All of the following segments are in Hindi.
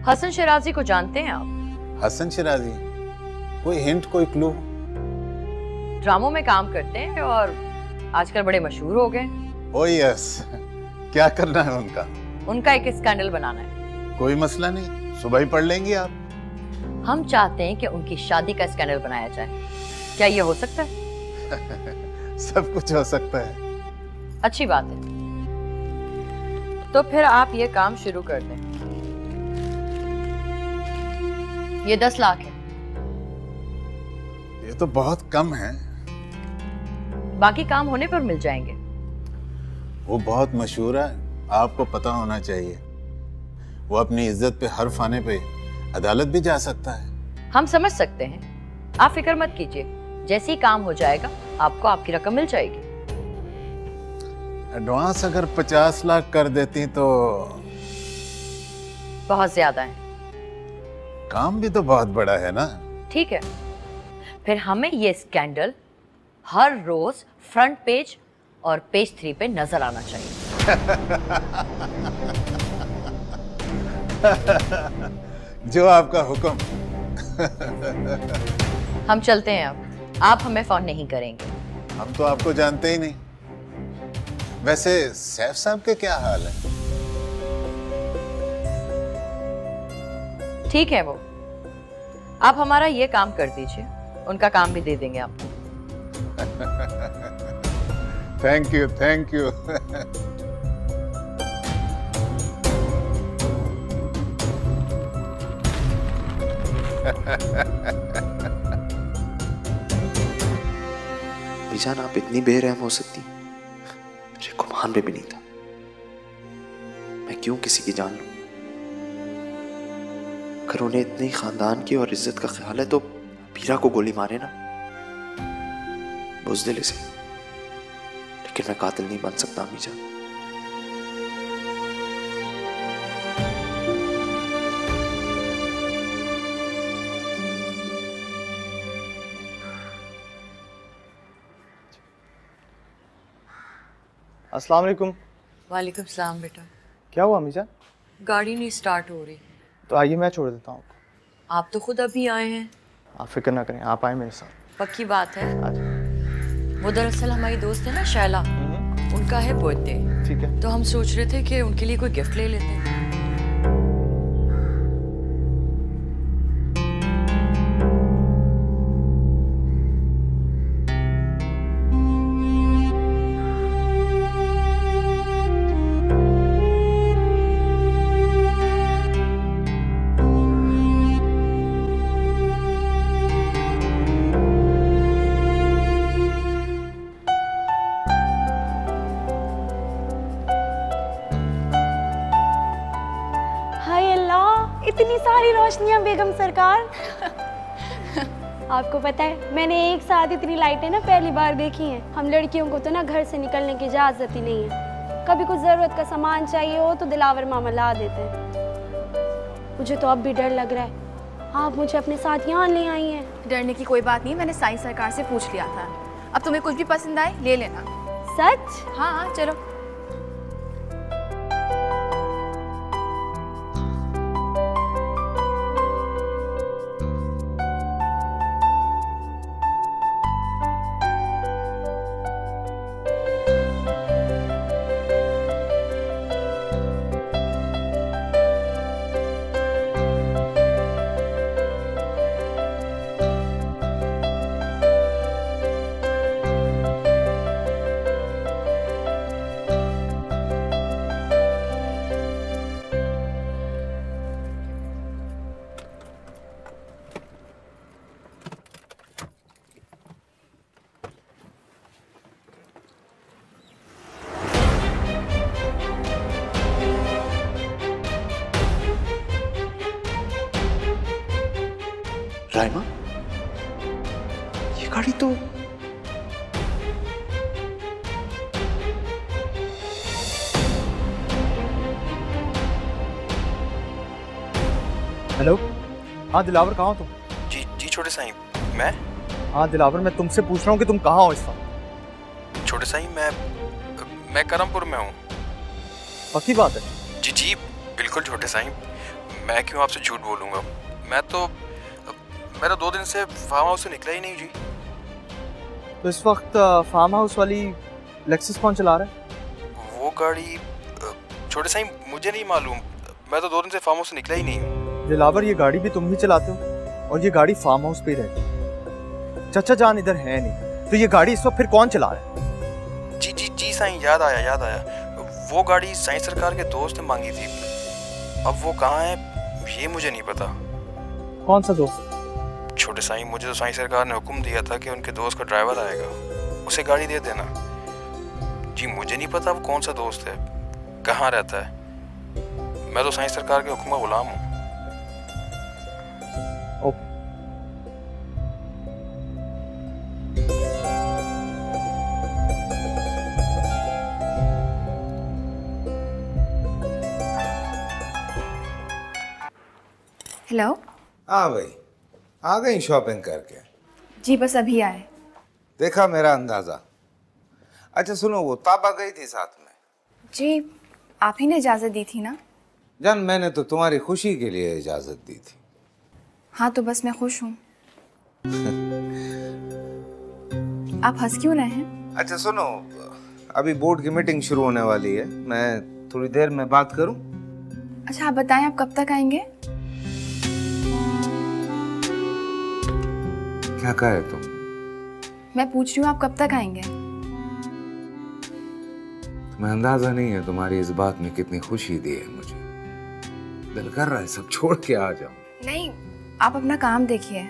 हसन शिराजी को जानते हैं आप? हसन शिराजी? कोई हिंट, कोई क्लू? ड्रामों में काम करते हैं और आजकल बड़े मशहूर हो गए। Oh yes. क्या करना है उनका? उनका एक स्कैंडल बनाना है। कोई मसला नहीं, सुबह ही पढ़ लेंगी आप। हम चाहते हैं कि उनकी शादी का स्कैंडल बनाया जाए। क्या ये हो सकता है? सब कुछ हो सकता है। अच्छी बात है, तो फिर आप ये काम शुरू कर दें। ये 10 लाख है। ये तो बहुत कम है। बाकी काम होने पर मिल जाएंगे। वो बहुत मशहूर है, आपको पता होना चाहिए। वो अपनी इज्जत पे हर फाने पे अदालत भी जा सकता है। हम समझ सकते हैं, आप फिक्र मत कीजिए। जैसे ही काम हो जाएगा आपको आपकी रकम मिल जाएगी। एडवांस अगर 50 लाख कर देती तो? बहुत ज्यादा है। काम भी तो बहुत बड़ा है ना। ठीक है, फिर हमें ये स्कैंडल हर रोज फ्रंट पेज और पेज 3 पे नजर आना चाहिए। जो आपका हुक्म। हम चलते हैं अब, आप हमें फोन नहीं करेंगे। हम तो आपको जानते ही नहीं। वैसे सैफ साहब के क्या हाल है? ठीक है, वो आप हमारा ये काम कर दीजिए, उनका काम भी दे देंगे आपको। Thank you, thank you. बीजान, आप इतनी बेरहम हो सकती? मुझे गुमान में भी नहीं था। मैं क्यों किसी की जान लूं? अगर उन्हें इतनी खानदान की और इज्जत का ख्याल है तो पीरा को गोली मारे ना, बुज़दिल से। लेकिन मैं कातिल नहीं बन सकता मीजान। अस्सलाम वालेकुम। वालेकुम सलाम बेटा। क्या हुआ मीजान? गाड़ी नहीं स्टार्ट हो रही। तो आइए, मैं छोड़ देता हूँ आपको। आप तो खुद अभी आए हैं। आप फिक्र ना करें, आप आए मेरे साथ। पक्की बात है। आज वो दरअसल हमारी दोस्त है ना शैला, उनका है बर्थडे। ठीक है। तो हम सोच रहे थे कि उनके लिए कोई गिफ्ट ले लेते हैं। इतनी सारी रोशनियां बेगम सरकार। आपको पता है, मैंने एक साथ इतनी लाइटें ना पहली बार देखी हैं। हम लड़कियों को तो ना घर से निकलने की इजाज़त ही नहीं है। कभी कुछ ज़रूरत का सामान चाहिए हो तो दिलावर मामा ला देते हैं। मुझे तो अब भी डर लग रहा है। आप मुझे अपने साथ यहाँ ले आई हैं। डरने की कोई बात नहीं, मैंने साईं सरकार से पूछ लिया था। अब तुम्हें कुछ भी पसंद आए ले लेना। सच? हाँ हाँ, चलो। राइमा, ये गाड़ी तो हेलो। हाँ दिलावर, कहाँ हो तुम? जी जी छोटे साईं, मैं? हाँ दिलावर, मैं तुमसे पूछ रहा हूँ कि तुम कहाँ हो इस वक्त? छोटे साईं, मैं करमपुर में हूँ। पक्की बात है? जी जी बिल्कुल छोटे साईं। मैं क्यों आपसे झूठ बोलूँगा? मैं तो 2 दिन से फार्म हाउस से निकला ही नहीं जी। तो इस वक्त फार्म हाउस वाली लेक्सस कौन चला रहा है? वो गाड़ी छोटे साईं मुझे नहीं मालूम। मैं तो 2 दिन से फार्म हाउस से निकला ही नहीं। दिलावर, ये गाड़ी भी तुम ही चलाते हो और ये गाड़ी फार्म हाउस पे ही रहती है। चाचा जान इधर है नहीं, तो ये गाड़ी इस वक्त फिर कौन चला रहा है? जी साईं, याद आया। वो गाड़ी साईं सरकार के दोस्त ने मांगी थी। अब वो कहाँ है ये मुझे नहीं पता। कौन सा दोस्त? छोटे साईं, मुझे तो साईं सरकार ने हुक्म दिया था कि उनके दोस्त का ड्राइवर आएगा, उसे गाड़ी दे देना। जी मुझे नहीं पता वो कौन सा दोस्त है, कहाँ रहता है। मैं तो साईं सरकार के हुक्म का गुलाम हूँ। ओके। हेलो। हाँ भाई, आ गई शॉपिंग करके? जी बस अभी आए। देखा मेरा अंदाजा। अच्छा सुनो, वो ताबा गई थी साथ में? जी आप ही ने इजाज़त दी थी ना? जान, मैंने तो तुम्हारी खुशी के लिए इजाजत दी थी। हाँ तो बस मैं खुश हूँ। आप हंस क्यों रहे हैं? अच्छा सुनो, अभी बोर्ड की मीटिंग शुरू होने वाली है, मैं थोड़ी देर में बात करूं? अच्छा आप बताएं, आप कब तक आएंगे? क्या कहे तुम? मैं पूछ रही हूँ आप कब तक आएंगे? तुम्हें अंदाजा नहीं है तुम्हारी इस बात में कितनी खुशी दी है मुझे। दिल कर रहा है सब छोड़ के आ जाऊं। नहीं, आप अपना काम देखिए।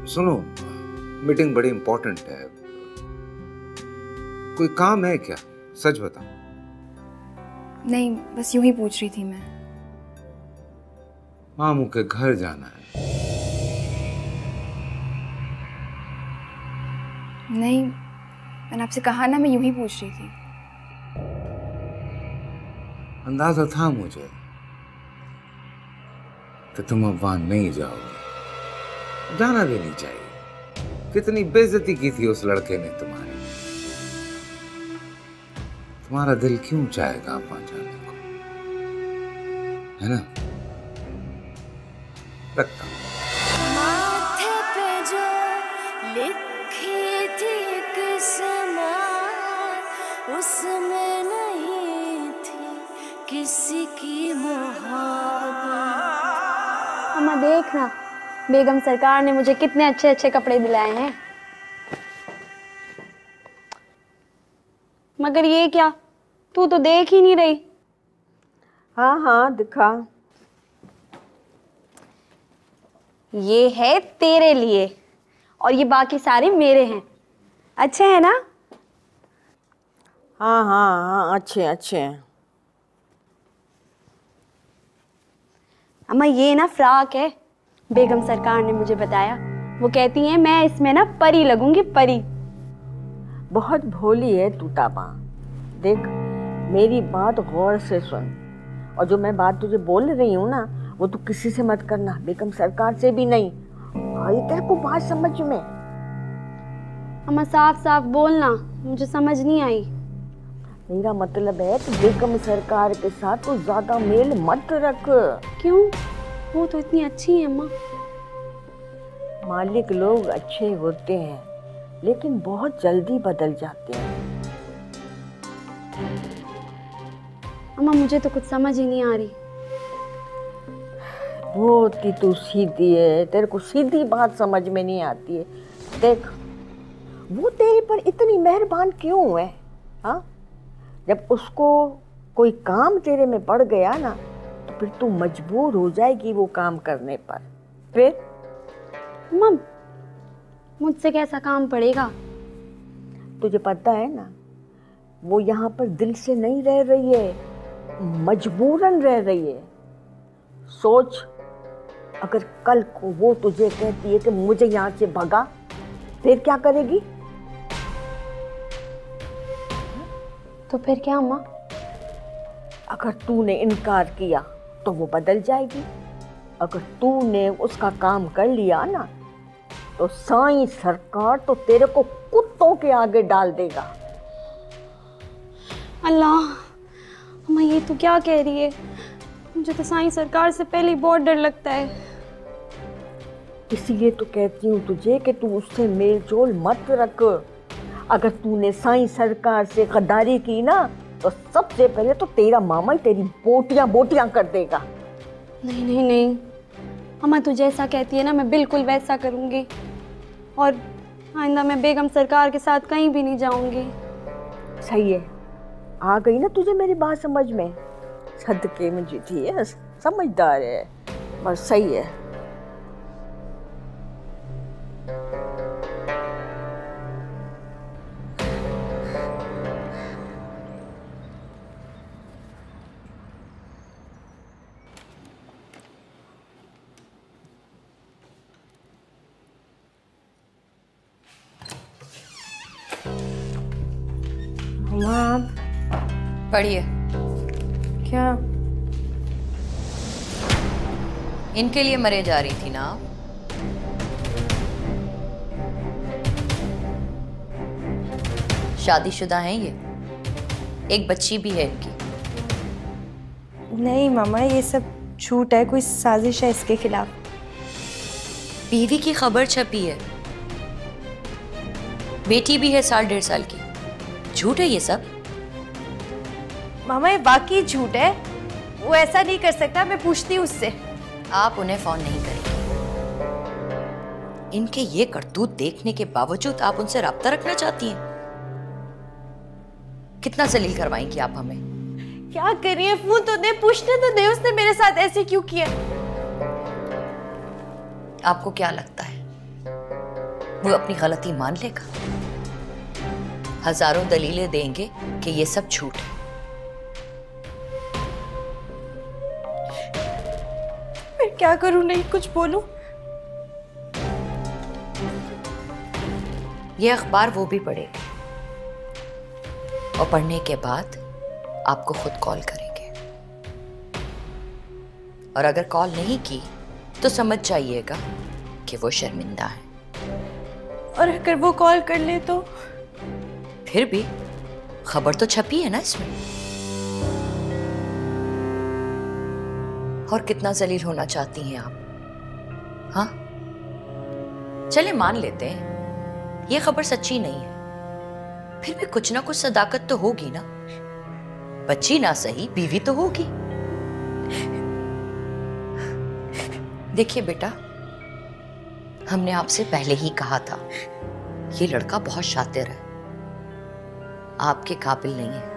सुनो, मीटिंग बड़ी इंपॉर्टेंट है। कोई काम है क्या? सच बताओ। नहीं, बस यूं ही पूछ रही थी मैं। मामू के घर जाना है। नहीं, मैंने आपसे कहा ना, मैं यूं ही पूछ रही थी। अंदाजा था मुझे कि तुम अब वहां नहीं जाओगे। जाना भी नहीं चाहिए। कितनी बेइज्जती की थी उस लड़के ने तुम्हारी। तुम्हारा दिल क्यों चाहेगा आप वहां जाने को, है ना? रखता हूं। माथे पे जो लिखी थी किस्मत, उसमें नहीं थी किसी की मोहब्बत। अम्मा देखना, बेगम सरकार ने मुझे कितने अच्छे अच्छे कपड़े दिलाए हैं। मगर ये क्या, तू तो देख ही नहीं रही। हाँ हाँ दिखा। ये है तेरे लिए और ये बाकी सारे मेरे हैं। अच्छे हैं ना? हाँ हाँ हाँ, अच्छे अच्छे हैं। अम्मा ये ना फ्रॉक है, बेगम सरकार ने मुझे बताया। वो कहती हैं मैं इसमें ना परी लगूंगी, परी। बहुत भोली है तू ताबा। देख, मेरी बात गौर से सुन, और जो मैं बात तुझे बोल रही हूँ ना, वो तू किसी से मत करना, बेगम सरकार से भी नहीं। आई तेरे को बात समझ में? अम्मा साफ साफ बोलना, मुझे समझ नहीं आई। मेरा मतलब है कि बेगम सरकार के साथ तो ज्यादा मेल मत रख। क्यों? वो तो इतनी अच्छी है अम्मा। मालिक लोग अच्छे होते हैं, लेकिन बहुत जल्दी बदल जाते हैं। अम्मा मुझे तो कुछ समझ ही नहीं आ रही। वो तू सीधी है, तेरे को सीधी बात समझ में नहीं आती है। देख, वो तेरे पर इतनी मेहरबान क्यों है? हाँ, जब उसको कोई काम तेरे में पड़ गया ना, तो फिर तू मजबूर हो जाएगी वो काम करने पर। फिर मम, मुझसे कैसा काम पड़ेगा? तुझे पता है ना, वो यहाँ पर दिल से नहीं रह रही है, मजबूरन रह रही है। सोच, अगर कल को वो तुझे कहती है कि मुझे यहाँ से भगा, फिर क्या करेगी? तो फिर क्या अम्मा? अगर तूने इनकार किया तो वो बदल जाएगी। अगर तूने उसका काम कर लिया ना, तो साईं सरकार तो तेरे को कुत्तों के आगे डाल देगा। अल्लाह, अम्मा ये तू क्या कह रही है? मुझे तो साईं सरकार से पहले ही बहुत डर लगता है। इसलिए तो कहती हूँ तुझे कि तू उससे मेल जोल मत रख। अगर तूने साईं सरकार से गद्दारी की ना तो सबसे पहले तो तेरा मामा ही तेरी बोटियां बोटियां कर देगा। नहीं नहीं नहीं अम्मा, तू जैसा कहती है ना मैं बिल्कुल वैसा करूँगी, और आइंदा मैं बेगम सरकार के साथ कहीं भी नहीं जाऊँगी। सही है, आ गई ना तुझे मेरी बात समझ में। सदके में जीती है, समझदार है, बस सही है। पढ़िए। क्या? इनके लिए मरे जा रही थी ना आप? शादीशुदा हैं ये, एक बच्ची भी है इनकी। नहीं मामा, ये सब झूठ है, कोई साजिश है इसके खिलाफ। बीवी की खबर छपी है, बेटी भी है 1.5 साल की। झूठ है ये सब? मामा ये वाकई झूठ है, वो ऐसा नहीं कर सकता, मैं पूछती हूँ उससे। आप उन्हें फोन नहीं करेंगे। इनके ये करतूत देखने के बावजूद आप उनसे राब्ता रखना चाहती हैं। कितना जलील करवाएंगी आप हमें? क्या करिए, फोन तो दे, पूछने तो दे उसने मेरे साथ ऐसे क्यों किया। आपको क्या लगता है वो अपनी गलती मान लेगा? हजारों दलीलें देंगे कि ये सब झूठ है। मैं क्या करूं, नहीं कुछ बोलूं? ये अखबार वो भी पढ़ेगी और पढ़ने के बाद आपको खुद कॉल करेंगे, और अगर कॉल नहीं की तो समझ जाइएगा कि वो शर्मिंदा है। और अगर वो कॉल कर ले तो? फिर भी खबर तो छपी है ना इसमें। और कितना जलील होना चाहती हैं आप? हाँ, चले मान लेते हैं ये खबर सच्ची नहीं है, फिर भी कुछ ना कुछ सदाकत तो होगी ना। बच्ची ना सही, बीवी तो होगी। देखिए बेटा, हमने आपसे पहले ही कहा था ये लड़का बहुत शातिर है, आपके काबिल नहीं है।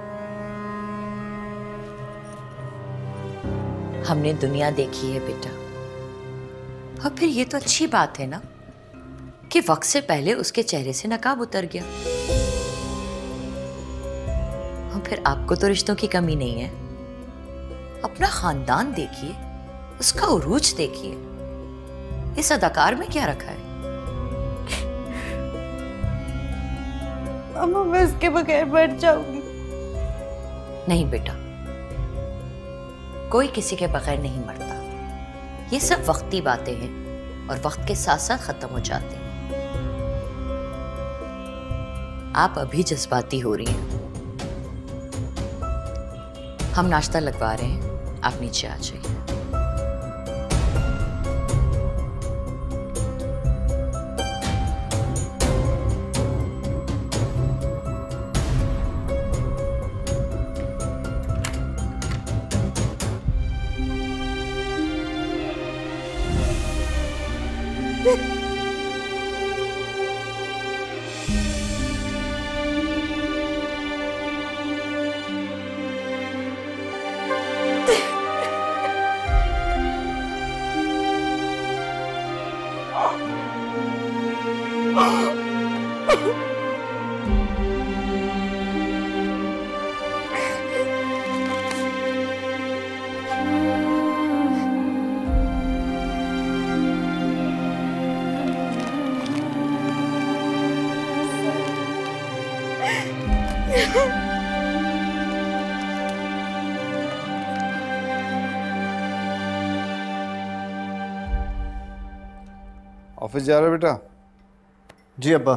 हमने दुनिया देखी है बेटा, और फिर ये तो अच्छी बात है ना कि वक्त से पहले उसके चेहरे से नकाब उतर गया। और फिर आपको तो रिश्तों की कमी नहीं है। अपना खानदान देखिए, उसका उरूज देखिए, इस अदाकार में क्या रखा है? अम्मा मैं इसके बगैर मर जाऊंगी। नहीं बेटा, कोई किसी के बगैर नहीं मरता। ये सब वक्ती बातें हैं और वक्त के साथ साथ खत्म हो जाते हैं। आप अभी जज्बाती हो रही हैं। हम नाश्ता लगवा रहे हैं, आप नीचे आ जाइए। ऑफिस जा रहे हो बेटा? जी अब्बा।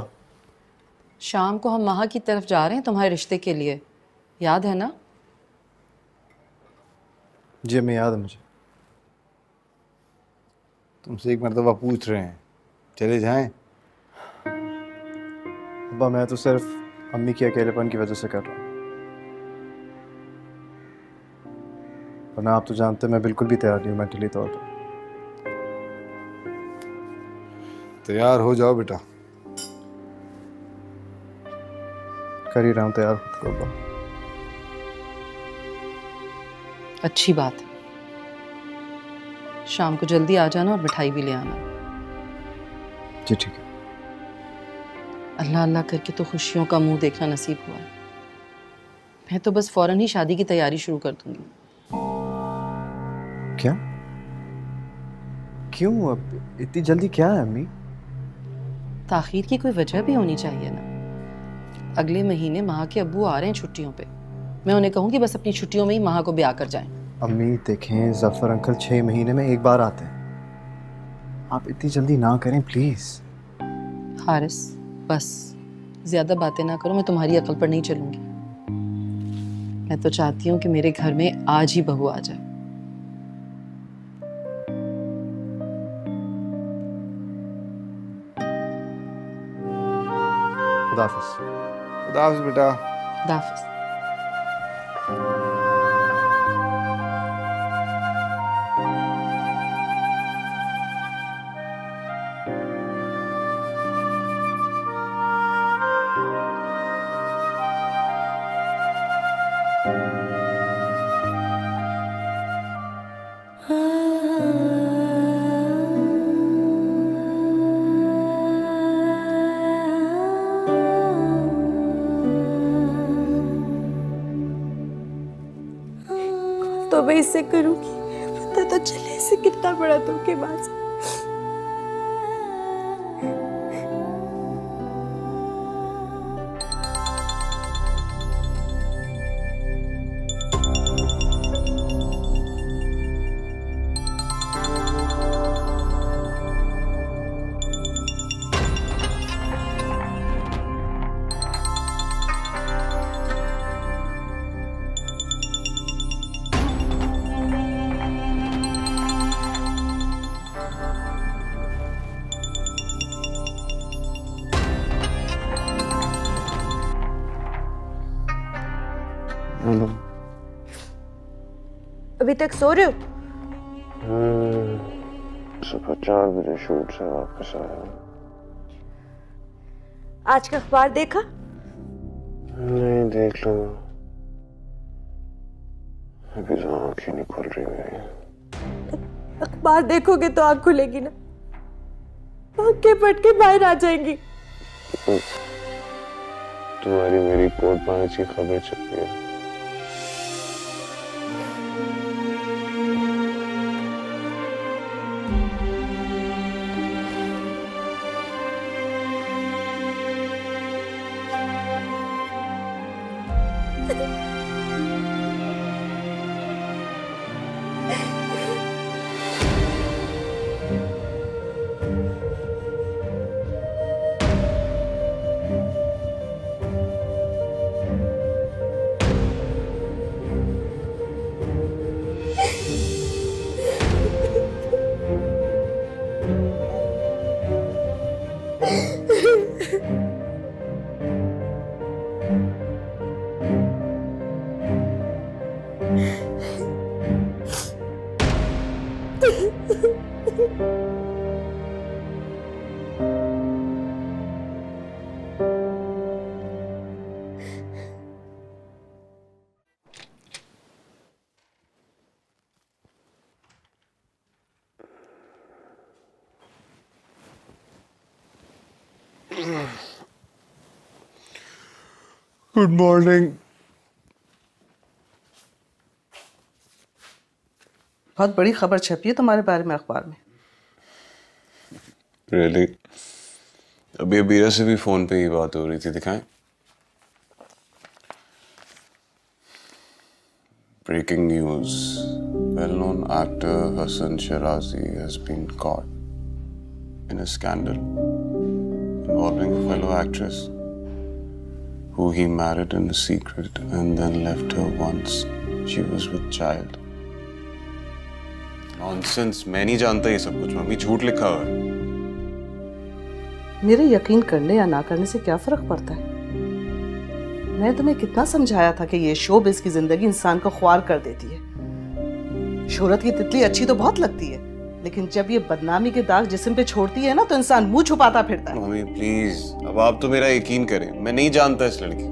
शाम को हम वहाँ की तरफ जा रहे हैं तुम्हारे रिश्ते के लिए, याद है ना? जी मैं याद है मुझे। तुमसे एक मर्तबा पूछ रहे हैं, चले जाएं? अब्बा मैं तो सिर्फ अम्मी के अकेलेपन की वजह से कर रहा हूँ, वरना आप तो जानते हैं मैं बिल्कुल भी तैयार नहीं हूँ मेंटली तौर पर। तैयार हो जाओ बेटा। कर ही रहा हूँ तैयार खुद को अब्बा। अच्छी बात है, शाम को जल्दी आ जाना और मिठाई भी ले आना। जी ठीक है। अल्लाह अल्लाह करके तो खुशियों का मुंह देखना नसीब हुआ है। मैं तो बस फौरन ही शादी की तैयारी शुरू कर दूंगी। क्या? क्यों? अब इतनी जल्दी क्या है अम्मी? ताखीर की कोई वजह भी होनी चाहिए ना। अगले महीने माँ के अब्बू आ रहे हैं छुट्टियों पे। मैं उन्हें कहूँगी बस अपनी छुट्टियों में ही माँ को ब्याह कर जाएं। अम्मी देखें, जफर अंकल 6 महीने में एक बार आते हैं, आप इतनी जल्दी ना करें प्लीज। हारिस बस ज्यादा बातें ना करो, मैं तुम्हारी अकल पर नहीं चलूंगी। मैं तो चाहती हूँ कि मेरे घर में आज ही बहू आ जाए। खुदाफिज। खुदाफिज बेटा। खुदाफिज। तो मैं इससे करूंगी, पता तो चले इसे कितना बड़ा धोखेबाज है। अभी तक सो रहे हो? सुबह 4 बजे शूट से वापस आया। आज का अखबार देखा? नहीं, देख लूंगा, अभी तो आँखें नहीं खुल रही मेरी। अखबार देखोगे तो आँख खुलेगी ना, आँखें फट के बाहर आ जाएंगी। तुम्हारी मेरी कोर्ट मैरिज की खबर छपी है। Good morning. बहुत बड़ी खबर छपी है तुम्हारे बारे में अखबार में। रियली? अभी अबीरा से भी फोन पे ही बात हो रही थी, दिखाएं? Breaking news. Well-known actor Hassan Shirazi has been caught in a scandal involving a fellow actress who he married in secret and then left her once she was with child. Nonsense, मैं नहीं जानता ये सब कुछ। मम्मी झूठ लिखा हुआ है। मेरे यकीन करने या ना करने से क्या फर्क पड़ता है? मैं तुम्हें कितना समझाया था कि ये शोबिज़ की जिंदगी इंसान को ख्वार कर देती है। शोहरत की तितली अच्छी तो बहुत लगती है, लेकिन जब ये बदनामी के दाग जिस्म पे छोड़ती है ना तो इंसान मुंह छुपाता फिरता है। मम्मी प्लीज, अब आप तो मेरा यकीन करें, मैं नहीं जानता इस लड़की को।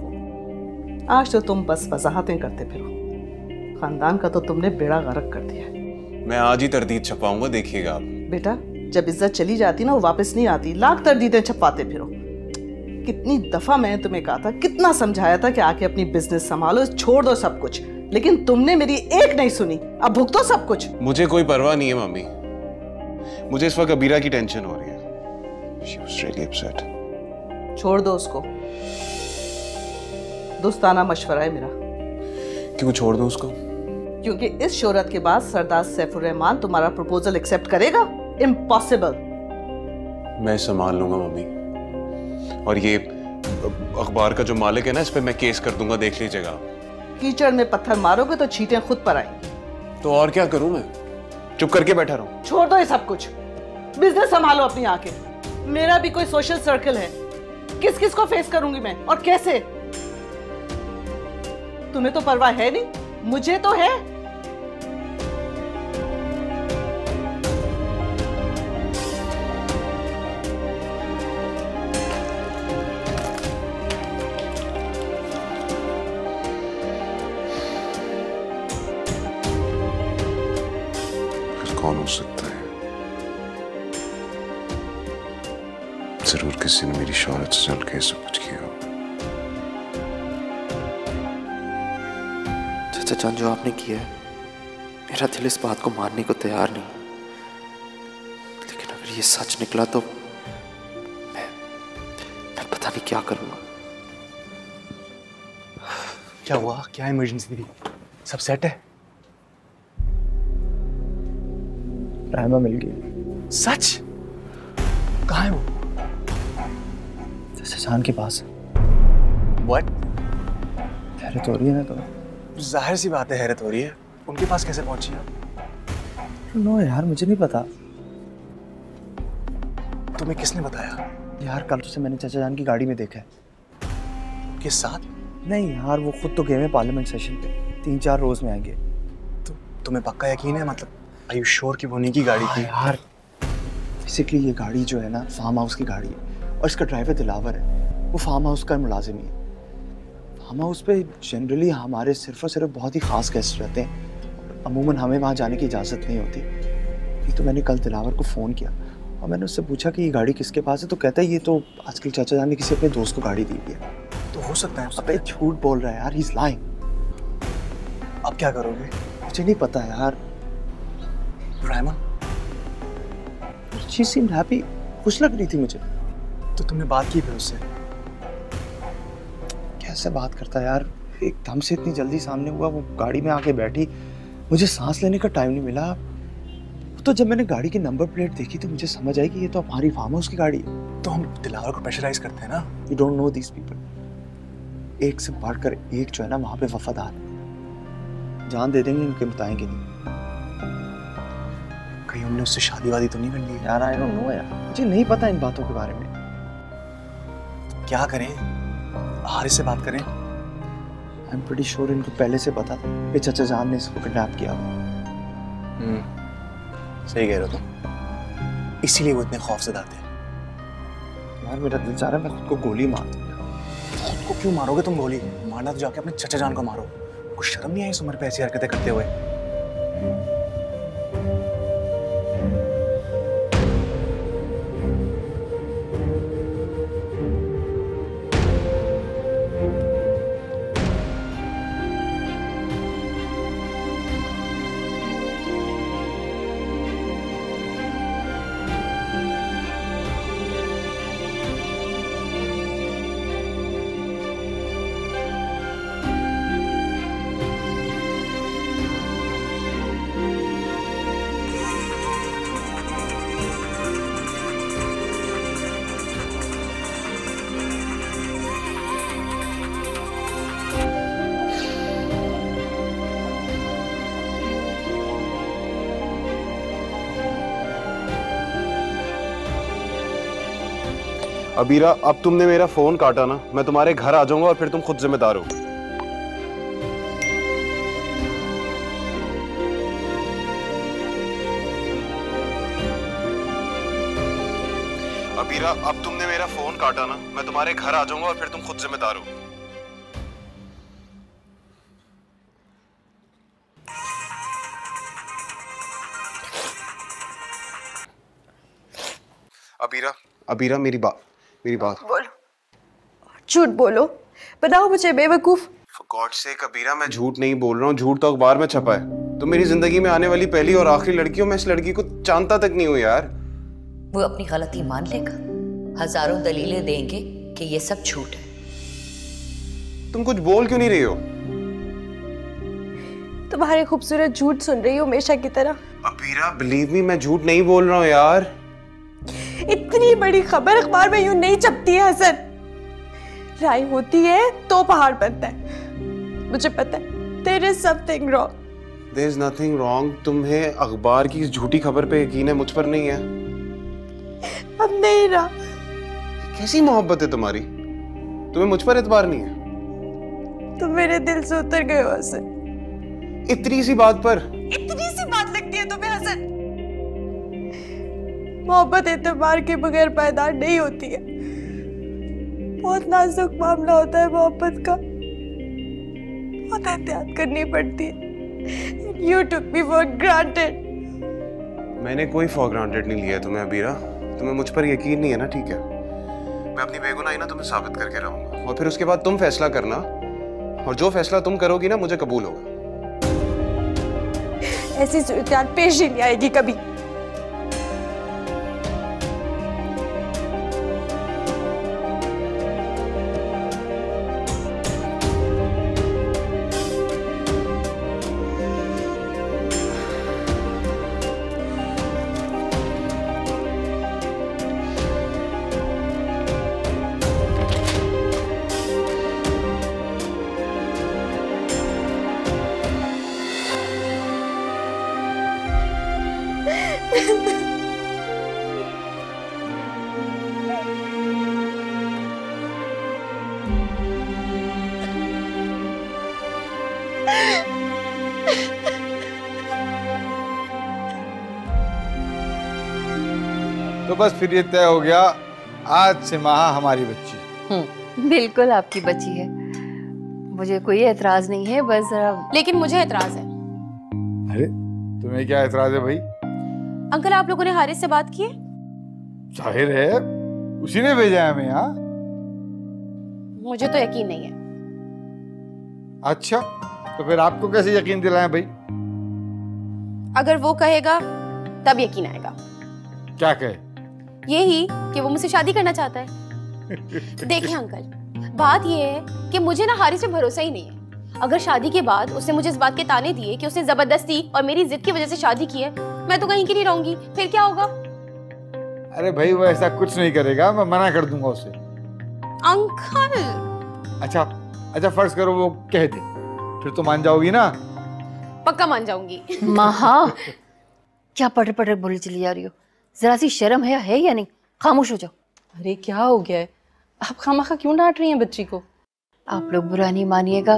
आज तो तुम बस वजाहतें करते फिरो। खानदान का तो तुमने बेड़ा गर्क कर दिया है। मैं आज ही तरदीद छपाऊंगा, देखिएगा आप। बेटा, जब इज्जत चली जाती ना वो वापस नहीं आती। लाख तरदीदें छपाते फिरो। कितनी दफा मैंने तुम्हें कहा था, कितना समझाया था कि आके अपनी बिजनेस संभालो, छोड़ दो सब कुछ, लेकिन तुमने मेरी एक नहीं सुनी। अब भुगतो सब कुछ। मुझे कोई परवाह नहीं है मम्मी, मुझे इस वक्त अबीरा की टेंशन हो रही है। She was really upset. छोड़ दो उसको। दोस्ताना मशवरा है मेरा। क्यों छोड़ दो उसको? क्योंकि इस शोहरत के बाद सरदार सैफुर रहमान तुम्हारा प्रपोजल एक्सेप्ट करेगा? इम्पॉसिबल। मैं संभाल लूंगा मम्मी, और ये अखबार का जो मालिक है ना, इस पे मैं केस कर दूंगा, देख लीजिएगा। कीचड़ में पत्थर मारोगे तो छींटें खुद पर आएंगी। तो और क्या करूं मैं? चुप करके बैठा रहूं? छोड़ दो ये सब कुछ, बिजनेस संभालो अपनी आके। मेरा भी कोई सोशल सर्कल है, किस किस को फेस करूंगी मैं और कैसे? तुम्हें तो परवाह है नहीं, मुझे तो है। कौन हो सकता है? जरूर किसी ने मेरी शोहरत से जल के सब कुछ किया। चाचा जान, जो आपने किया है, मेरा दिल इस बात को मानने को तैयार नहीं, लेकिन अगर ये सच निकला तो मैं पता नहीं क्या करूंगा। क्या हुआ? क्या इमरजेंसी थी? सब सेट है? रहमा मिल गई। सच? कहाँ है वो? जान के पास। What? हैरत हो रही है ना तुम्हें? जाहिर सी बात है हैरत हो रही है। उनके पास कैसे पहुंची आप? नो यार, मुझे नहीं पता। तुम्हें किसने बताया? यार कल से मैंने चाचा जान की गाड़ी में देखा है। किस साथ? नहीं यार, वो खुद तो गए हैं पार्लियामेंट सेशन पे, 3-4 रोज में आएंगे। तो तुम्हें पक्का यकीन है? मतलब Are you sure कि वो उन्हीं की गाड़ी थी? यार बेसिकली ये गाड़ी जो है ना, फार्म हाउस की गाड़ी है, और इसका ड्राइवर दिलावर है। वो फार्म हाउस का मुलाजिम ही है। फार्म हाउस पे जनरली हमारे सिर्फ और सिर्फ बहुत ही खास गेस्ट रहते हैं, अमूमन हमें वहाँ जाने की इजाज़त नहीं होती। ये तो मैंने कल दिलावर को फ़ोन किया और मैंने उससे पूछा कि ये गाड़ी किसके पास है, तो कहता है ये तो आजकल चाचा जान ने किसी अपने दोस्त को गाड़ी दी है। तो हो सकता है। अबे झूठ बोल रहा है यार, ही इज़ लाइंग। अब क्या करोगे? मुझे नहीं पता यार। रायमा, she seemed happy, खुश लग रही थी मुझे। तो तुमने बात की फिर उससे? कैसे बात करता यार, एकदम से इतनी जल्दी सामने हुआ, वो गाड़ी में आके बैठी, मुझे सांस लेने का टाइम नहीं मिला। तो जब मैंने गाड़ी की नंबर प्लेट देखी तो मुझे समझ आई कि ये तो हमारी फार्म हाउस की गाड़ी है। तो हम दिलावर को प्रेशराइज करते हैं ना। You don't know these people। एक से बढ़कर एक जो है ना वहाँ पे वफादार, जान दे देंगे, इनके बताएंगे नहीं। कहीं हमने उससे शादी वादी तो नहीं कर ली? यार आई डोंट नो यार, मुझे नहीं पता इन बातों के बारे में। क्या करें? हारिस से बात करें? आई एम प्रीटी श्योर इनको पहले से पता था कि चाचा जान ने इसको किडनैप किया। सही कह रहे हो तुम, इसीलिए वो इतने खौफज़दा थे। यार मेरा दिल चाह रहा है मैं खुद को गोली मार दूं। खुद को क्यों मारोगे तुम गोली? मारना तो जाके अपने चाचा जान को मारो। कुछ शर्म नहीं आई इस उम्र पे ऐसी हरकतें करते हुए? अबीरा, अब तुमने मेरा फोन काटा ना, मैं तुम्हारे घर आ जाऊंगा और फिर तुम खुद जिम्मेदार हो। अबीरा, अब तुमने मेरा फोन काटा ना, मैं तुम्हारे घर आ जाऊंगा और फिर तुम खुद जिम्मेदार हो। अबीरा, मेरी बात बोलो, झूठ बोलो, बताओ मुझे बेवकूफ। For God's sake, अबीरा, मैं झूठ नहीं बोल रहा हूँ, झूठ तो अखबार में छपा है। तो मेरी जिंदगी में आने वाली पहली और आखिरी लड़की हो, मैं इस लड़की को जानता तक नहीं हूँ यार। वो अपनी गलती मान लेगा, हजारों दलीलें देंगे कि ये सब झूठ है। तुम कुछ बोल क्यों नहीं रही हो? तुम्हारे खूबसूरत झूठ सुन रही हूँ हमेशा की तरह। अबीरा, बिलीव मी, मैं झूठ नहीं बोल रहा हूँ यार। इतनी बड़ी खबर अखबार में यूं नहीं छपती है हसन। राय होती है तो पहाड़ बनता है। मुझे पता है there is something wrong. There is nothing wrong. तुम्हें अखबार की इस झूठी खबर पे यकीन है, मुझ पर नहीं है? अब नहीं रहा। कैसी मोहब्बत है तुम्हारी? तुम्हें मुझ पर एतबार नहीं है? तुम मेरे दिल से उतर गए हो हसन। इतनी सी बात पर? इतनी सी बात लगती है तुम्हें हसन? मोहब्बत एतबार के बगैर पैदा नहीं होती है। बहुत नाजुक मामला होता है मोहब्बत का, बहुत एहतियात करनी पड़ती है। You took me for granted. मैंने कोई for granted नहीं लिया तुम्हें अबीरा। तुम्हें मुझ पर यकीन नहीं है ना, ठीक है। मैं अपनी बेगुनाही ना तुम्हें साबित करके रहूंगा और फिर उसके बाद तुम फैसला करना, और जो फैसला तुम करोगी ना मुझे कबूल होगा। ऐसी सूरत पेश ही नहीं आएगी कभी। तो बस फिर ये तय हो गया, आज से माहा हमारी बच्ची। बिल्कुल आपकी बच्ची है, मुझे कोई एतराज नहीं है, बस लेकिन मुझे एतराज है। अरे तुम्हें क्या एतराज है भाई? अंकल, आप लोगों ने हारिस से बात की है? जाहिर है, उसी ने भेजा है हमें यहाँ। मुझे तो यकीन नहीं है। अच्छा, तो फिर आपको कैसे यकीन दिलाएं भाई? अगर वो कहेगा तब यकीन आएगा। क्या कहे? यही कि वो मुझसे शादी करना चाहता है। देखिए अंकल, बात ये है कि मुझे ना हारिस पे भरोसा ही नहीं है। अगर शादी के बाद उसने मुझे इस बात के ताने दिए कि उसने जबरदस्ती और मेरी जिद की वजह से शादी की है, मैं तो कहीं की नहीं रहूंगी, फिर क्या होगा? अरे भाई, वो ऐसा कुछ नहीं करेगा, मैं मना कर दूंगा उसे। अंकल। अच्छा फर्ज करो वो कह दे, फिर तो मान जाओगी ना? पक्का मान जाऊंगी। महा, क्या पटर पटर बोली चली जा रही हो? जरा सी शर्म है या नहीं? खामोश हो जाओ। अरे क्या हो गया है? आप खामखा क्यों डांट रही हैं बच्ची को? आप लोग बुरा नहीं मानिएगा,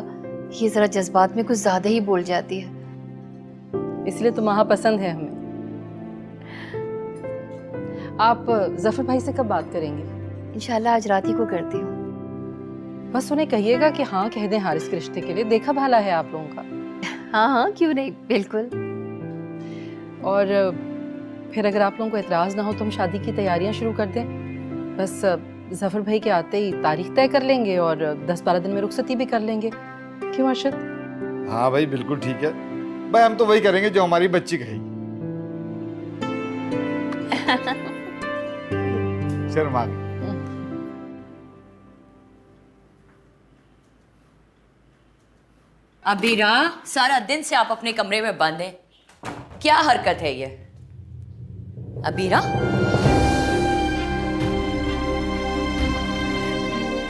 ये जरा जज्बात में कुछ ज्यादा ही बोल जाती है। इसलिए तो महा पसंद है हमें। आप जफर भाई से कब बात करेंगे? इंशाल्लाह आज रात ही को करती हूँ। बस उन्हें कहिएगा कि हाँ कह दें हारिस के रिश्ते के लिए, देखा भाला है आप लोगों का। हाँ क्यों नहीं, बिल्कुल। और फिर अगर आप लोगों को एतराज ना हो तो हम शादी की तैयारियां शुरू कर दें। बस जफर भाई के आते ही तारीख तय कर लेंगे और 10-12 दिन में रुखसती भी कर लेंगे। क्यों अर्शद? हाँ भाई, बिल्कुल ठीक है भाई, हम तो वही करेंगे जो हमारी बच्ची कहेगी। शर्मा गई। अबीरा, सारा दिन से आप अपने कमरे में बंद हैं, क्या हरकत है ये? अबीरा,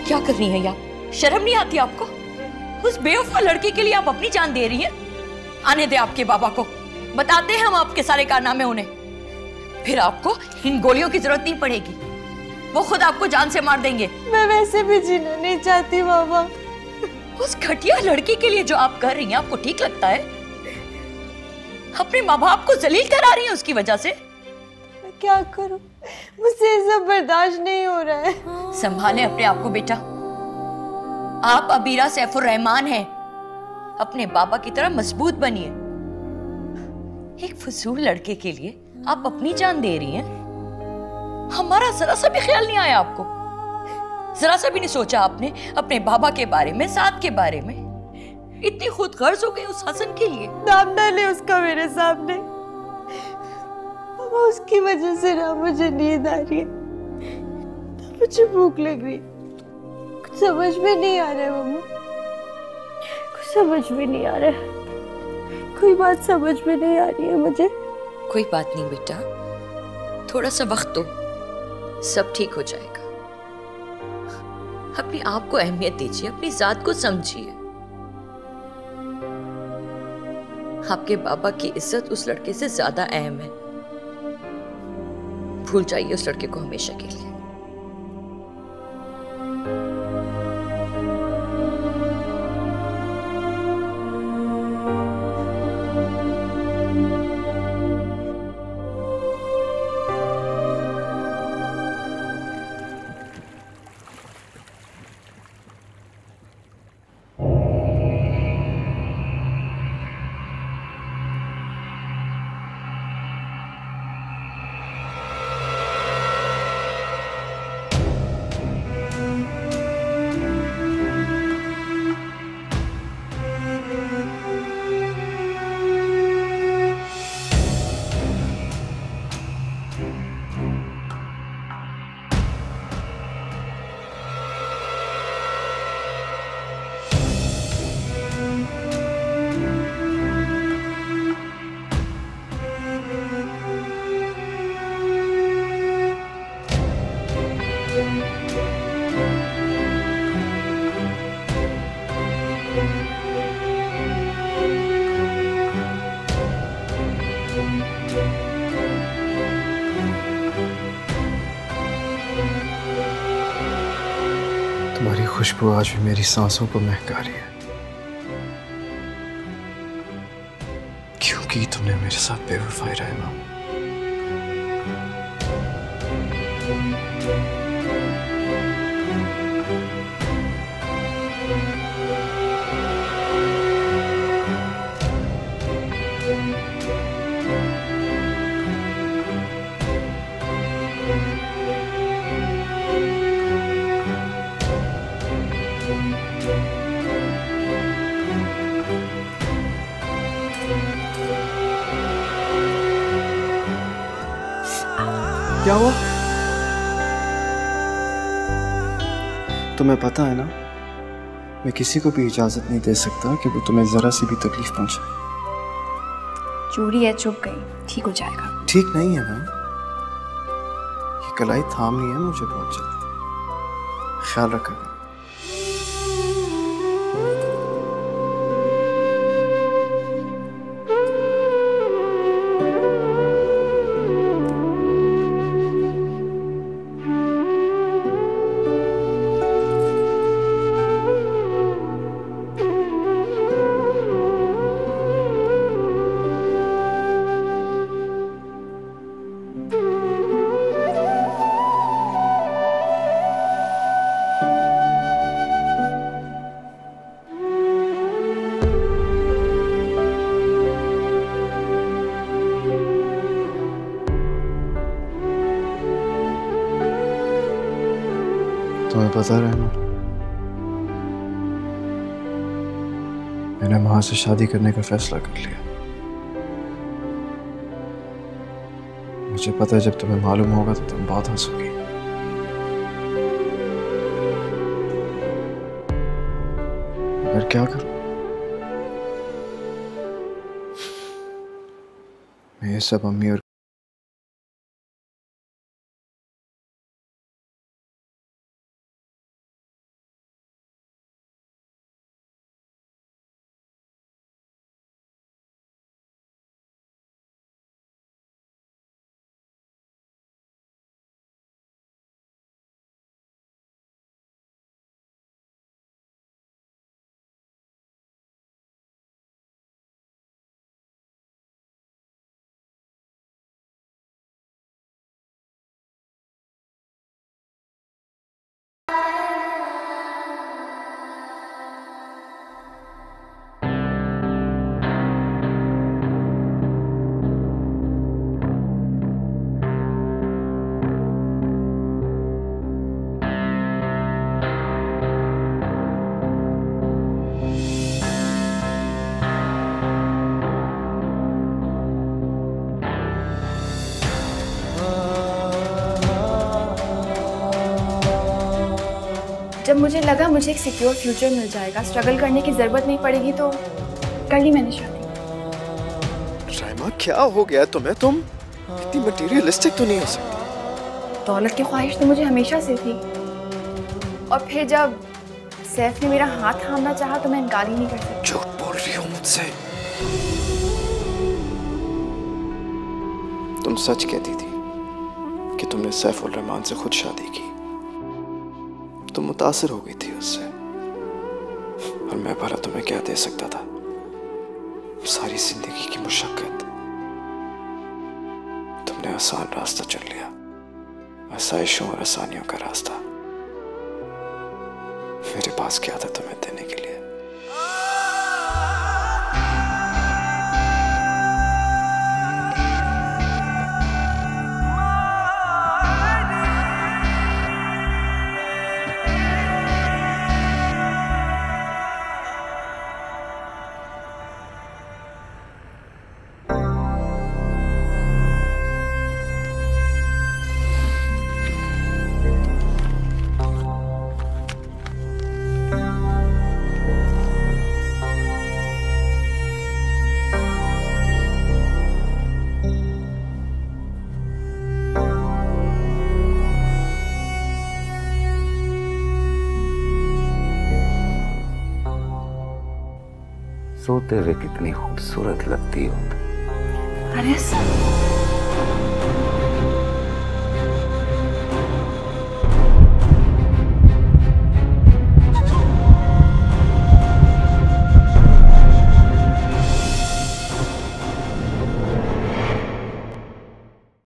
क्या कर रही हैं आप? शर्म नहीं आती आपको? उस बेवफा लड़की के लिए आप अपनी जान दे रही हैं? आने दे आपके बाबा को, बताते हैं हम आपके सारे कारनामे उन्हें, फिर आपको इन गोलियों की जरूरत नहीं पड़ेगी। वो खुद आपको जान से मार देंगे। मैं वैसे भी जीना नहीं चाहती मामा। उस घटिया लड़के के लिए जो आप कर रही हैं आपको ठीक लगता है? अपने माँ बाप को जलील करा रही हैं उसकी वजह से। मैं क्या करूं, मुझसे ये सब बर्दाश्त नहीं हो रहा है। संभालें अपने आप को बेटा। आप अबीरा सैफुर रहमान हैं। अपने बाबा की तरह मजबूत बनिए। एक फजूल लड़के के लिए आप अपनी जान दे रही हैं। हमारा जरा सा भी ख्याल नहीं आया आपको? जरा सा भी नहीं सोचा आपने अपने बाबा के बारे में, साथ के बारे में? इतनी खुदगर्ज हो गई उस हसन के लिए। नाम डाले उसका मेरे सामने। उसकी वजह से ना मुझे नींद आ रही है, ना मुझे भूख लग रही। कुछ समझ में नहीं आ रहा है मम्मा, कुछ समझ में नहीं आ रहा है। कोई बात समझ में नहीं आ रही है मुझे। कोई बात नहीं बेटा, थोड़ा सा वक्त दो, सब ठीक हो जाएगा। अपने आप को अहमियत दीजिए, अपनी जात को समझिए। आपके बाबा की इज्जत उस लड़के से ज्यादा अहम है। भूल जाइए उस लड़के को हमेशा के लिए। तुम्हारी खुशबू आज भी मेरी सांसों को महका रही है, क्योंकि तुमने मेरे साथ बेवफाई रहना। क्या हुआ? तुम्हें पता है ना, मैं किसी को भी इजाजत नहीं दे सकता कि वो तुम्हें जरा सी भी तकलीफ पहुंचाए। चोरी है, चुप गई, ठीक हो जाएगा। ठीक नहीं है ना, ये कलाई थामनी है मुझे बहुत जल्द। ख्याल रखा करो। तुम्हें पता रहना, मैंने वहां से शादी करने का फैसला कर लिया। मुझे पता है जब तुम्हें मालूम होगा तो तुम बहुत हंसोगी। मगर क्या करूं, मैं ये सब अम्मी और जब मुझे लगा मुझे एक सिक्योर फ्यूचर मिल जाएगा, स्ट्रगल करने की जरूरत नहीं पड़ेगी, तो कर ली मैंने शादी। राइमा क्या हो गया तुम्हें? तुम इतनी मटेरियलिस्टिक तो नहीं हो सकती। दौलत की ख्वाहिश तो मुझे हमेशा से थी, और फिर जब सैफ ने मेरा हाथ थामना चाहा तो मैं इनकार ही नहीं कर सकती। झूठ बोल रही हो मुझसे। तुम सच कहती थी कि तुमने सैफ उल रहमान से खुद शादी की। तुम मुतासिर हो गई थी उससे, और मैं भला तुम्हें क्या दे सकता था? सारी जिंदगी की मुशक्कत। तुमने आसान रास्ता चुन लिया, आसाइशों और आसानियों का रास्ता। मेरे पास क्या था तुम्हें देने के लिए? सोते हुए कितनी खूबसूरत लगती हो। अरे